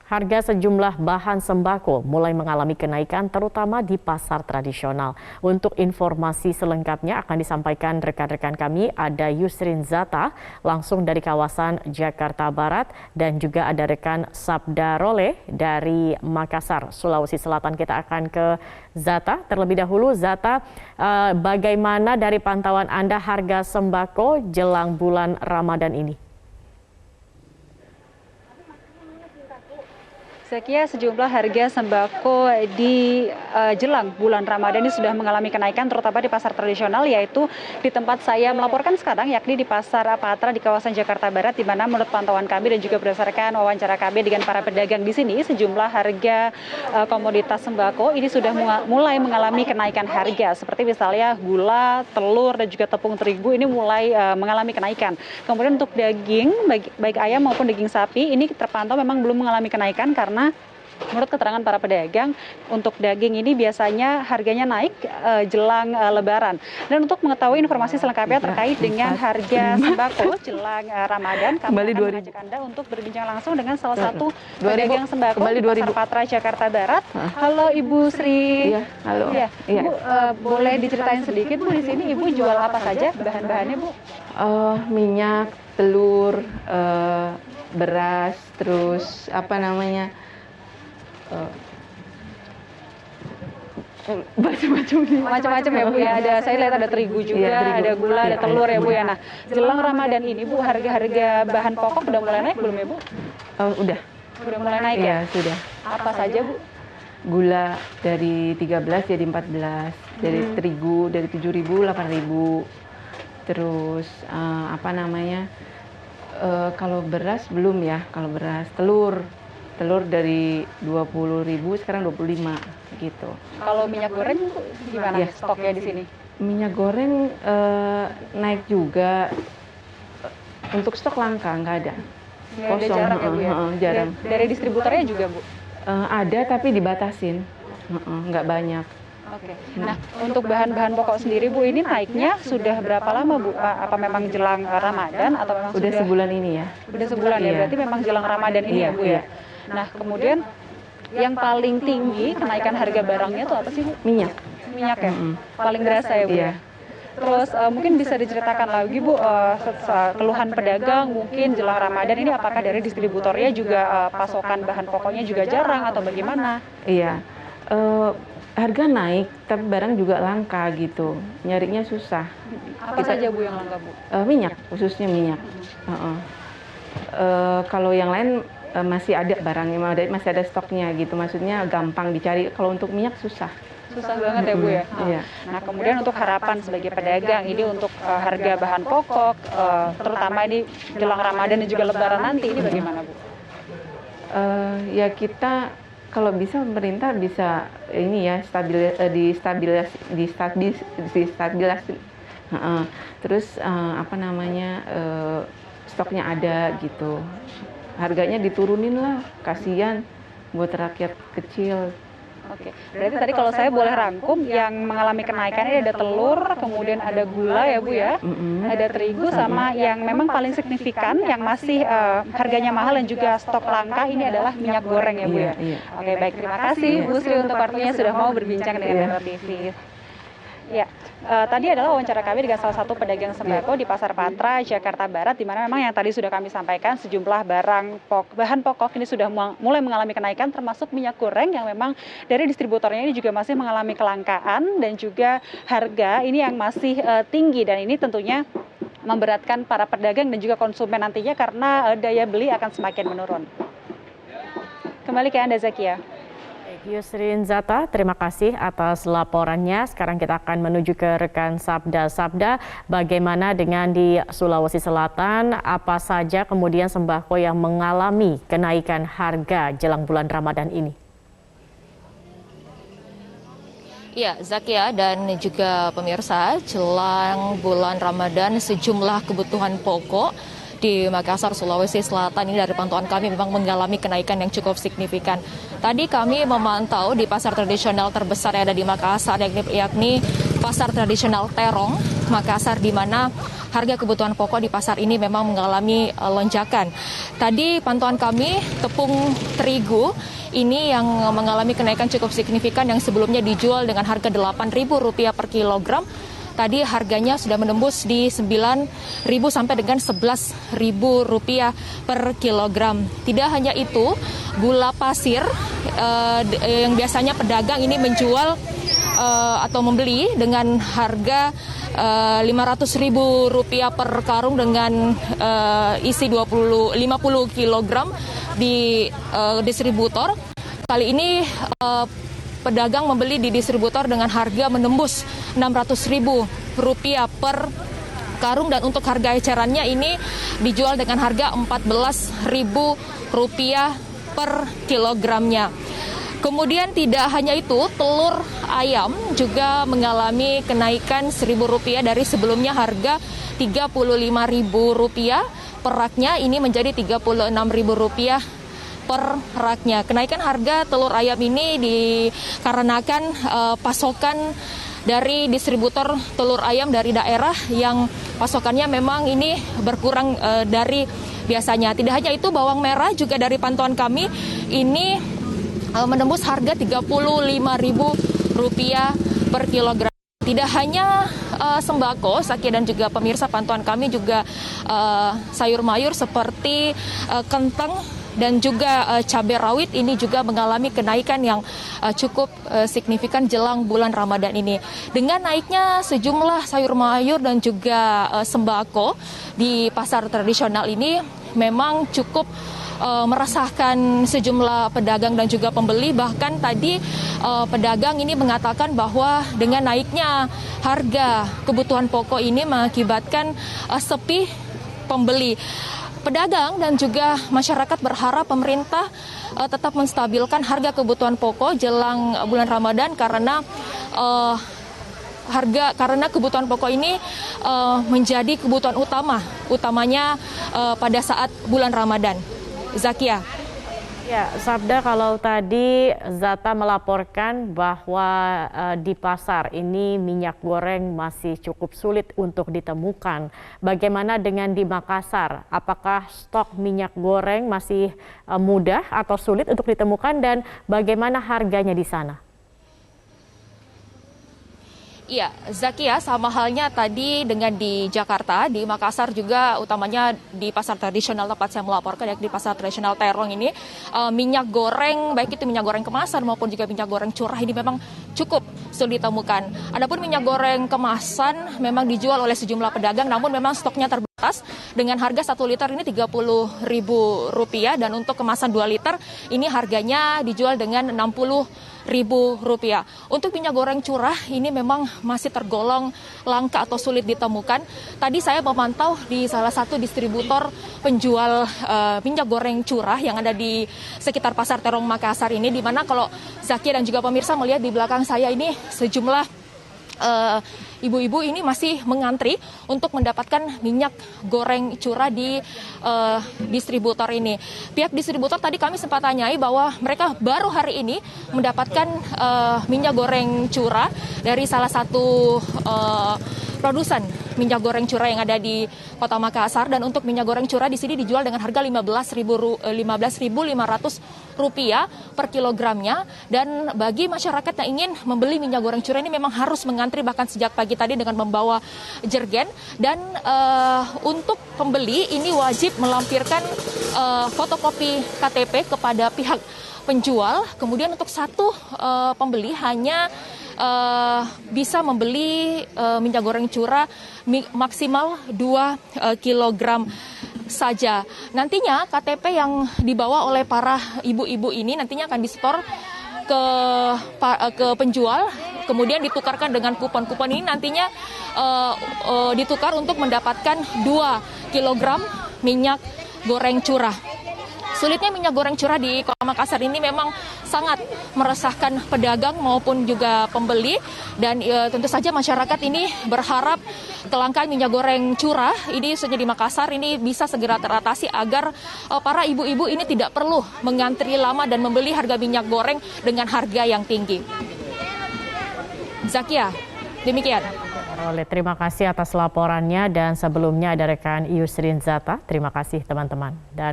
Harga sejumlah bahan sembako mulai mengalami kenaikan terutama di pasar tradisional. Untuk informasi selengkapnya akan disampaikan rekan-rekan kami, ada Yusrin Zata langsung dari kawasan Jakarta Barat dan juga ada rekan Sabda Role dari Makassar, Sulawesi Selatan. Kita akan ke Zata terlebih dahulu. Zata, bagaimana dari pantauan Anda harga sembako jelang bulan Ramadan ini? Zakia, sejumlah harga sembako di jelang bulan Ramadan ini sudah mengalami kenaikan terutama di pasar tradisional, yaitu di tempat saya melaporkan sekarang, yakni di Pasar Patra di kawasan Jakarta Barat, di mana menurut pantauan kami dan juga berdasarkan wawancara kami dengan para pedagang di sini, sejumlah harga komoditas sembako ini sudah mulai mengalami kenaikan harga, seperti misalnya gula, telur, dan juga tepung terigu ini mulai mengalami kenaikan. Kemudian untuk daging, baik ayam maupun daging sapi, ini terpantau memang belum mengalami kenaikan karena menurut keterangan para pedagang, untuk daging ini biasanya harganya naik jelang Lebaran. Dan untuk mengetahui informasi selengkapnya terkait dengan harga sembako jelang Ramadan, kami akan mengajak Anda untuk berbincang langsung dengan salah satu pedagang sembako di Pasar Patra, Jakarta Barat. Halo Ibu Sri. Iya, halo. Ya, Bu, boleh diceritain sedikit Bu, di sini Ibu jual apa saja bahan-bahannya Bu? Minyak, telur, beras, terus apa namanya? Macam-macam ya Bu ya. Saya lihat ada terigu juga, ada gula, ada telur ya Bu ya. Nah, jelang Ramadan ini Bu, harga-harga bahan pokok udah mulai naik belum ya Bu? Udah Mulai naik ya? Sudah. Apa saja Bu? Gula dari 13 jadi 14, dari terigu dari 7.000 8.000. Terus apa namanya? Kalau beras belum ya, kalau beras telur dari 20.000 sekarang 25 gitu. Kalau minyak goreng gimana Ya, stoknya di sini? Minyak goreng naik juga. Untuk stok langka nggak ada. Ada jarang ya Bu ya? Jarang. Dari distributornya juga Bu? Ada tapi dibatasin, nggak banyak. Oke. Nah, untuk bahan-bahan pokok sendiri Bu, ini naiknya sudah berapa lama Bu? Apa memang jelang Ramadan atau memang Udah sebulan ini ya? Udah sebulan ya, Iya. berarti memang jelang Ramadan ini ya Bu ya? Nah, kemudian yang paling tinggi kenaikan harga barangnya tuh apa sih Bu? Minyak. Minyak ya? Paling berasa ya Bu? Iya. Terus mungkin bisa diceritakan lagi Bu, keluhan pedagang mungkin jelang Ramadan ini apakah dari distributornya juga pasokan bahan pokoknya juga jarang atau bagaimana? Iya. Harga naik, tapi barang juga langka gitu. Nyarinya susah. Apa saja Bu yang langka Bu? Minyak, khususnya minyak. Kalau yang lain masih ada barangnya, masih ada stoknya gitu. Maksudnya gampang dicari. Kalau untuk minyak susah. Susah banget ya Bu ya? Iya. Nah, kemudian untuk harapan sebagai pedagang ini untuk harga bahan pokok, terutama ini jelang Ramadan dan juga Lebaran nanti, ini bagaimana Bu? Ya kita kalau bisa pemerintah bisa ini ya distabilisasi. Terus apa namanya, stoknya ada gitu. Harganya diturunin lah, kasihan buat rakyat kecil. Oke, berarti tadi kalau saya boleh rangkum, yang mengalami kenaikan ini ada telur, kemudian ada gula ya Bu ya, ada terigu, sama yang memang paling signifikan, yang masih harganya mahal dan juga stok langka ini adalah minyak goreng ya Bu ya. Iya. Oke, baik, terima kasih Bu Sri untuk waktunya sudah mau berbincang dengan RTV. Ya, tadi adalah wawancara kami dengan salah satu pedagang sembako di Pasar Patra, Jakarta Barat, di mana memang yang tadi sudah kami sampaikan sejumlah bahan pokok ini sudah mulai mengalami kenaikan, termasuk minyak goreng yang memang dari distributornya ini juga masih mengalami kelangkaan dan juga harga ini yang masih tinggi, dan ini tentunya memberatkan para pedagang dan juga konsumen nantinya karena daya beli akan semakin menurun. Kembali ke Anda Zakia. Yusrin Zata, terima kasih atas laporannya. Sekarang kita akan menuju ke rekan Sabda. Bagaimana dengan di Sulawesi Selatan? Apa saja kemudian sembako yang mengalami kenaikan harga jelang bulan Ramadan ini? Ya, Zakia dan juga pemirsa, jelang bulan Ramadan sejumlah kebutuhan pokok di Makassar, Sulawesi Selatan ini dari pantauan kami memang mengalami kenaikan yang cukup signifikan. Tadi kami memantau di pasar tradisional terbesar yang ada di Makassar, yakni pasar tradisional Terong, Makassar, di mana harga kebutuhan pokok di pasar ini memang mengalami lonjakan. Tadi pantauan kami, tepung terigu ini yang mengalami kenaikan cukup signifikan, yang sebelumnya dijual dengan harga Rp8.000 per kilogram. Tadi harganya sudah menembus di Rp9.000 sampai dengan Rp11.000 per kilogram. Tidak hanya itu, gula pasir yang biasanya pedagang ini menjual atau membeli dengan harga Rp500.000 per karung dengan isi 50 kilogram di distributor. Kali ini pedagang membeli di distributor dengan harga menembus Rp600.000 per karung, dan untuk harga ecerannya ini dijual dengan harga Rp14.000 per kilogramnya. Kemudian tidak hanya itu, telur ayam juga mengalami kenaikan Rp1.000 dari sebelumnya harga Rp35.000 per raknya, ini menjadi Rp36.000 per raknya. Kenaikan harga telur ayam ini dikarenakan pasokan dari distributor telur ayam dari daerah yang pasokannya memang ini berkurang dari biasanya. Tidak hanya itu, bawang merah juga dari pantauan kami ini menembus harga Rp35.000 per kilogram. Tidak hanya sembako, Zaki dan juga pemirsa, pantauan kami juga sayur mayur seperti kentang dan juga cabai rawit ini juga mengalami kenaikan yang cukup signifikan jelang bulan Ramadan ini. Dengan naiknya sejumlah sayur mayur dan juga sembako di pasar tradisional ini memang cukup meresahkan sejumlah pedagang dan juga pembeli. Bahkan tadi pedagang ini mengatakan bahwa dengan naiknya harga kebutuhan pokok ini mengakibatkan sepi pembeli. Pedagang dan juga masyarakat berharap pemerintah tetap menstabilkan harga kebutuhan pokok jelang bulan Ramadan, karena karena kebutuhan pokok ini menjadi kebutuhan utamanya pada saat bulan Ramadan. Zakia. Ya, Sabda, kalau tadi Zata melaporkan bahwa di pasar ini minyak goreng masih cukup sulit untuk ditemukan. Bagaimana dengan di Makassar? Apakah stok minyak goreng masih mudah atau sulit untuk ditemukan, dan bagaimana harganya di sana? Iya, Zakia, sama halnya tadi dengan di Jakarta, di Makassar juga utamanya di pasar tradisional tempat saya melaporkan, yakni di pasar tradisional Terong ini, minyak goreng, baik itu minyak goreng kemasan maupun juga minyak goreng curah ini memang cukup sulit ditemukan. Adapun minyak goreng kemasan memang dijual oleh sejumlah pedagang, namun memang stoknya terbatas dengan harga 1 liter ini Rp30.000, dan untuk kemasan 2 liter ini harganya dijual dengan Rp60.000. Untuk minyak goreng curah ini memang masih tergolong langka atau sulit ditemukan. Tadi saya memantau di salah satu distributor penjual minyak goreng curah yang ada di sekitar Pasar Terong Makassar ini, di mana kalau Zaki dan juga pemirsa melihat di belakang saya ini sejumlah ibu-ibu ini masih mengantri untuk mendapatkan minyak goreng curah di distributor ini. Pihak distributor tadi kami sempat tanyai bahwa mereka baru hari ini mendapatkan minyak goreng curah dari salah satu produsen minyak goreng curah yang ada di Kota Makassar, dan untuk minyak goreng curah di sini dijual dengan harga Rp15.500 per kilogramnya, dan bagi masyarakat yang ingin membeli minyak goreng curah ini memang harus mengantri bahkan sejak pagi tadi dengan membawa jergen, dan untuk pembeli ini wajib melampirkan fotokopi KTP kepada pihak penjual. Kemudian untuk satu pembeli hanya bisa membeli minyak goreng curah maksimal 2 kilogram saja. Nantinya KTP yang dibawa oleh para ibu-ibu ini nantinya akan disetor ke penjual, kemudian ditukarkan dengan kupon-kupon ini nantinya ditukar untuk mendapatkan 2 kilogram minyak goreng curah. Sulitnya minyak goreng curah di Kota Makassar ini memang sangat meresahkan pedagang maupun juga pembeli, dan tentu saja masyarakat ini berharap kelangkaan minyak goreng curah ini khususnya di Makassar ini bisa segera teratasi agar para ibu-ibu ini tidak perlu mengantri lama dan membeli harga minyak goreng dengan harga yang tinggi. Zakia. Demikian. Terima kasih atas laporannya dan sebelumnya ada rekan Yusrin Zata. Terima kasih teman-teman. Dan